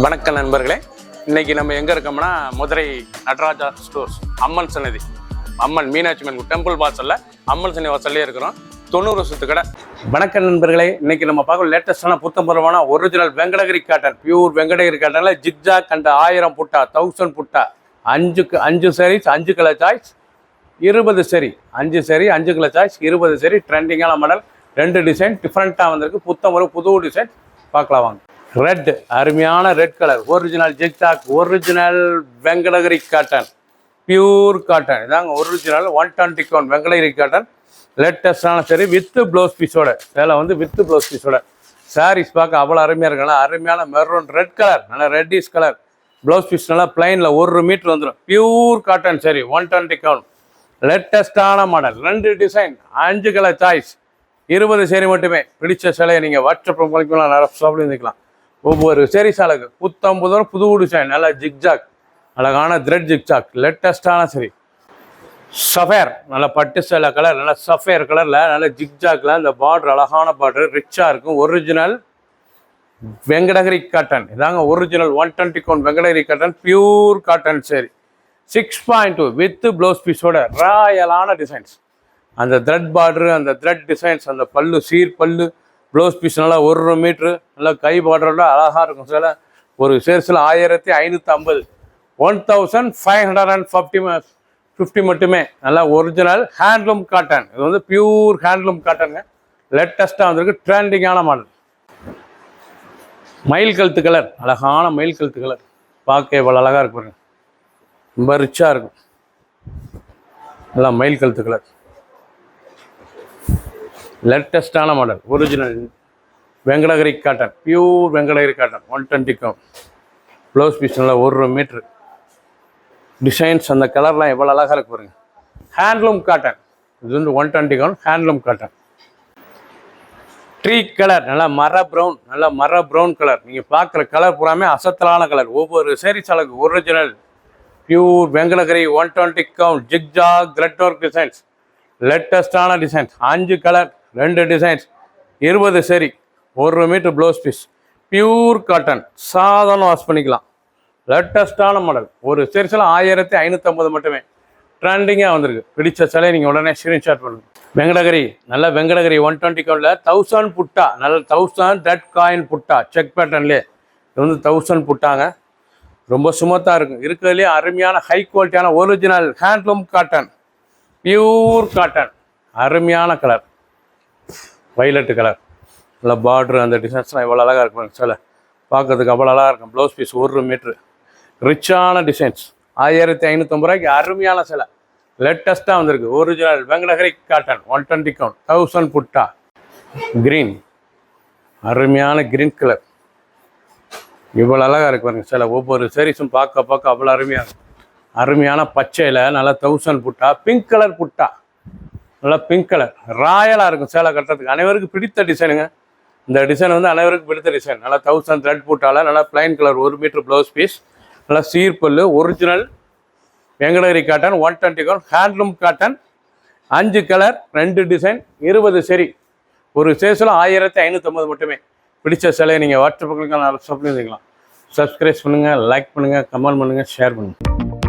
வணக்கம் நண்பர்களே, இன்னைக்கு நம்ம எங்கே இருக்கோம்னா மதுரை நடராஜா ஸ்டோர்ஸ் அம்மன் சன்னதி, அம்மன் மீனாட்சி அம்மன் டெம்பிள் வாசலில் அம்மன் சன்னதி வாசல்லே இருக்கிறோம். 90 வருஷத்து கடை. வணக்கம் நண்பர்களே, இன்னைக்கு நம்ம பார்க்க லேட்டஸ்டான புத்தம்பரமான original Venkatagiri cotton, pure Venkatagiri காட்டனில் ஜிக்ஜாக் கண்ட 1000 புட்டா 1000 புட்டா 5 சாரீஸ் 5 கலர் சாய்ஸ் 20 சரி 5 சரி 5 கலர் சாய்ஸ் 20 சரி. ட்ரெண்டிங்கான மாடல், 2 டிசைன் டிஃப்ரெண்ட்டாக வந்திருக்கு. புது டிசைன் பார்க்கலாம் வாங்க. ரெட், அருமையான red colour, original zigzag, original Venkatagiri cotton, pure cotton. இதாங்க ஒரிஜினல் 120 கவுண்ட் வெங்கடகிரி காட்டன். லேட்டஸ்டான சரி வித் ப்ளவுஸ் பீஸோட, வேலை வந்து வித் ப்ளவுஸ் பீஸோட. சாரீஸ் பார்க்க அவ்வளோ அருமையாக இருக்குல்ல, அருமையான மெரூன் ரெட் கலர், நல்லா ரெட்டிஷ் கலர். ப்ளவுஸ் பீஸ் நல்லா பிளைனில் 1 மீட்டர் வந்துடும். Pure cotton sari 120 count. லேட்டஸ்டான மாடல், 2 டிசைன் 5 கலர் சாய்ஸ் 20 சேரி மட்டுமே. பிடிச்ச சிலையை நீங்கள் வாட்ஸ்அப் மூலிக்கலாம் நிறைய ஷாப்ல இருந்துக்கலாம். ஒவ்வொரு சேரி சாலைக்கு புது டிசைன், நல்லா ஜிக்ஜாக், அழகான த்ரெட் ஜிக்ஜாக். லேட்டஸ்டான சரி சஃபேர், நல்ல பட்டு சேலை கலர், நல்ல சஃபேர் கலரில் நல்ல ஜிக்ஜாக்ல இந்த பார்டர் அழகான பார்டர் ரிச்சாக இருக்கும். Original Venkatagiri cotton. இதாங்க original 120 count Venkatagiri cotton, pure cotton sari 6.2 with blouse பீஸோட. ராயலான டிசைன்ஸ், அந்த த்ரெட் பார்டரு, அந்த த்ரெட் டிசைன்ஸ், அந்த பல்லு சீர் பல்லு, ப்ளவுஸ் பீஸ் நல்லா 1 மீட்ரு, நல்லா கை பார்டரோட அழகாக இருக்கும். சில ஒரு சேர்ஸில் 1550 1550 மட்டுமே. நல்லா ஒரிஜினல் ஹேண்ட்லூம் காட்டன். இது வந்து பியூர் ஹேண்ட்லூம் காட்டனுங்க. லேட்டஸ்ட்டாக வந்திருக்கு, ட்ரெண்டிங்கான மாடல். மயில் கழுத்து கலர், அழகான மயில் கழுத்து கலர். பார்க்க இவ்வளோ அழகாக இருக்கு பாருங்க, ரொம்ப ரிச்சாக இருக்கும். நல்லா மயில் கழுத்து கலர், லேட்டஸ்டான model, original Venkatagiri cotton, pure Venkatagiri cotton 120 count. Blouse piece நல்லா 1 மீட்ரு. டிசைன்ஸ் அந்த கலர்லாம் எவ்வளோ அழகாக இருக்கு பாருங்க. ஹேண்ட்லூம் காட்டன், இது வந்து 120 count handloom cotton. Tree colour, நல்லா மர ப்ரௌன் கலர். நீங்கள் பார்க்குற கலர் பூராமே அசத்தலான கலர். ஒவ்வொரு சேரீ சாலைக்கு original pure Venkatagiri 120 count zigzag thread work designs. லேட்டஸ்டான designs, 5 colour 2 designs 20 sari 1 metre blouse piece. Pure cotton, சாதாரண வாஷ் பண்ணிக்கலாம். லேட்டஸ்டான மாடல். ஒரு சீரிஸில் 1550 மட்டுமே. ட்ரெண்டிங்காக வந்திருக்கு. பிடிச்ச சிலையை நீங்கள் உடனே ஸ்க்ரீன்ஷாட் பண்ணுங்கள். வெங்கடகிரி, நல்ல வெங்கடகிரி 120 கவுண்டில் 1000 புட்டா, நல்ல 1000 டட் காயின் புட்டா செக் பேட்டர்ன்லேயே. இது வந்து 1000 புட்டாங்க. ரொம்ப சுமத்தாக இருக்கும். இருக்கிறதுலேயே அருமையான ஹை குவாலிட்டியான original handloom cotton, pure cotton. அருமையான கலர், வைலட்டு கலர். நல்லா பார்ட்ரு, அந்த டிசைன்ஸ்லாம் எவ்வளோ அழகாக இருக்கும் சில பார்க்கறதுக்கு அவ்வளோ அழகாக இருக்கும். Blouse piece 1 metre. ரிச்சான டிசைன்ஸ், 1550 ரூபாய்க்கு அருமையான சிலை. லேட்டஸ்ட்டாக வந்திருக்கு. ஒரிஜினல் வெங்கடகிரி காட்டன் 120 கவுண்ட் 1000 புட்டா. க்ரீன், அருமையான க்ரீன் கலர். இவ்வளோ அழகாக இருக்கு பாருங்க சில. ஒவ்வொரு சாரீஸும் பார்க்க அவ்வளோ அருமையாக இருக்கும். அருமையான பச்சையில் நல்லா 1000 புட்டா. பிங்க் கலர் புட்டா, நல்லா பிங்க் கலர் ராயலாக இருக்கும் சேலை கட்டுறதுக்கு. அனைவருக்கும் பிடித்த டிசைனுங்க. இந்த டிசைன் வந்து அனைவருக்கும் பிடித்த டிசைன். நல்லா 1000 த்ரெட் புட்டால, நல்லா plain colour 1 metre blouse piece, நல்லா சீர்பல்லு. Original Venkatagiri cotton 120 count handloom cotton. 5 colour 2 design 20 sari. ஒரு சேஸில் 1550 மட்டுமே. பிடிச்ச சிலையை நீங்கள் வாட்ஸ்அப்புக்கு சப்ளை பண்ணிக்கலாம். சப்ஸ்கிரைப் பண்ணுங்கள், லைக் பண்ணுங்கள், கமெண்ட் பண்ணுங்கள், ஷேர் பண்ணுங்கள்.